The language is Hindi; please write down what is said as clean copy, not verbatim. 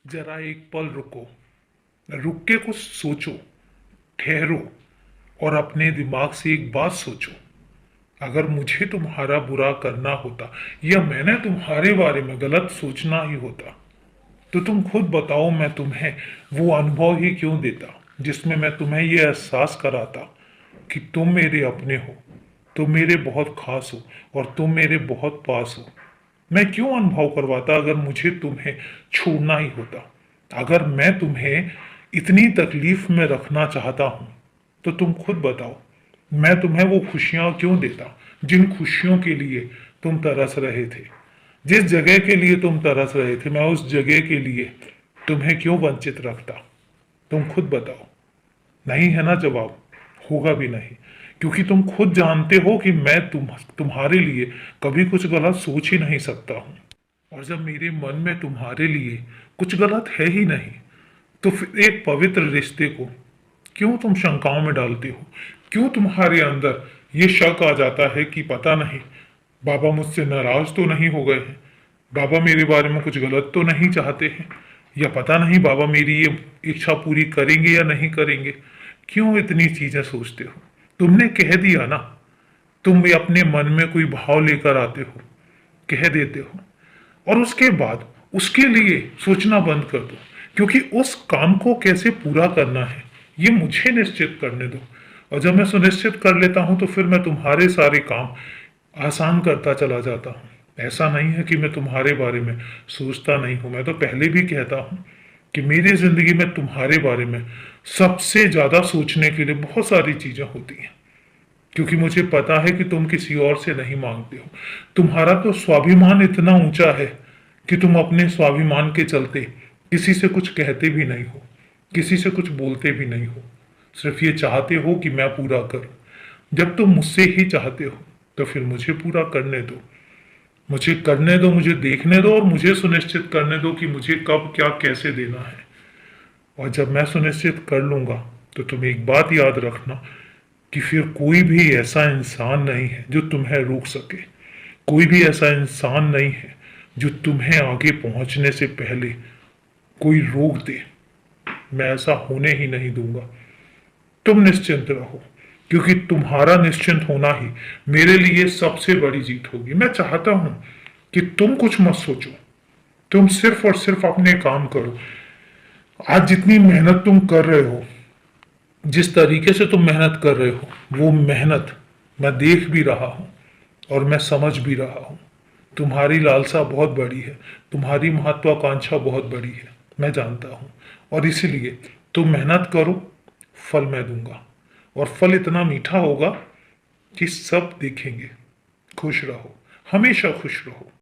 जरा एक पल रुको, रुक के कुछ सोचो, ठहरो और अपने दिमाग से एक बात सोचो। अगर मुझे तुम्हारा बुरा करना होता या मैंने तुम्हारे बारे में गलत सोचना ही होता तो तुम खुद बताओ, मैं तुम्हें वो अनुभव ही क्यों देता जिसमें मैं तुम्हें ये एहसास कराता कि तुम मेरे अपने हो, तुम मेरे बहुत खास हो और तुम मेरे बहुत पास हो। मैं क्यों अनुभव करवाता अगर मुझे तुम्हें छोड़ना ही होता। अगर मैं तुम्हें इतनी तकलीफ में रखना चाहता हूं तो तुम खुद बताओ, मैं तुम्हें वो खुशियां क्यों देता जिन खुशियों के लिए तुम तरस रहे थे। जिस जगह के लिए तुम तरस रहे थे, मैं उस जगह के लिए तुम्हें क्यों वंचित रखता। तुम खुद बताओ। नहीं है ना जवाब, होगा भी नहीं, क्योंकि तुम खुद जानते हो कि मैं तुम्हारे लिए कभी कुछ गलत सोच ही नहीं सकता हूं। और जब मेरे मन में तुम्हारे लिए कुछ गलत है ही नहीं तो फिर एक पवित्र रिश्ते को क्यों तुम शंकाओं में डालते हो। क्यों तुम्हारे अंदर ये शक आ जाता है कि पता नहीं बाबा मुझसे नाराज तो नहीं हो गए हैं, बाबा मेरे बारे में कुछ गलत तो नहीं चाहते हैं, या पता नहीं बाबा मेरी ये इच्छा पूरी करेंगे या नहीं करेंगे। क्यों इतनी चीजें सोचते हो। तुमने कह दिया ना, तुम भी अपने मन में कोई भाव लेकर आते हो, कह देते हो और उसके बाद उसके लिए सोचना बंद कर दो, क्योंकि उस काम को कैसे पूरा करना है ये मुझे निश्चित करने दो। और जब मैं सुनिश्चित कर लेता हूं तो फिर मैं तुम्हारे सारे काम आसान करता चला जाता हूँ। ऐसा नहीं है कि मैं तुम्हारे बारे में सोचता नहीं हूं, मैं तो पहले भी कहता हूं कि मेरी जिंदगी में तुम्हारे बारे में सबसे ज्यादा सोचने के लिए बहुत सारी चीजें होती हैं, क्योंकि मुझे पता है कि तुम किसी और से नहीं मांगते हो। तुम्हारा तो स्वाभिमान इतना ऊंचा है कि तुम अपने स्वाभिमान के चलते किसी से कुछ कहते भी नहीं हो, किसी से कुछ बोलते भी नहीं हो, सिर्फ ये चाहते हो कि मैं पूरा करूं। जब तुम मुझसे ही चाहते हो तो फिर मुझे पूरा करने दो, मुझे करने दो, मुझे देखने दो और मुझे सुनिश्चित करने दो कि मुझे कब क्या कैसे देना है। और जब मैं सुनिश्चित कर लूंगा तो तुम एक बात याद रखना कि फिर कोई भी ऐसा इंसान नहीं है जो तुम्हें रोक सके। कोई भी ऐसा इंसान नहीं है जो तुम्हें आगे पहुंचने से पहले कोई रोक दे। मैं ऐसा होने ही नहीं दूंगा। तुम निश्चिंत रहो, क्योंकि तुम्हारा निश्चिंत होना ही मेरे लिए सबसे बड़ी जीत होगी। मैं चाहता हूं कि तुम कुछ मत सोचो, तुम सिर्फ और सिर्फ अपने काम करो। आज जितनी मेहनत तुम कर रहे हो, जिस तरीके से तुम मेहनत कर रहे हो, वो मेहनत मैं देख भी रहा हूं और मैं समझ भी रहा हूं। तुम्हारी लालसा बहुत बड़ी है, तुम्हारी महत्वाकांक्षा बहुत बड़ी है, मैं जानता हूं। और इसीलिए तुम मेहनत करो, फल मैं दूंगा और फल इतना मीठा होगा कि सब देखेंगे। खुश रहो, हमेशा खुश रहो।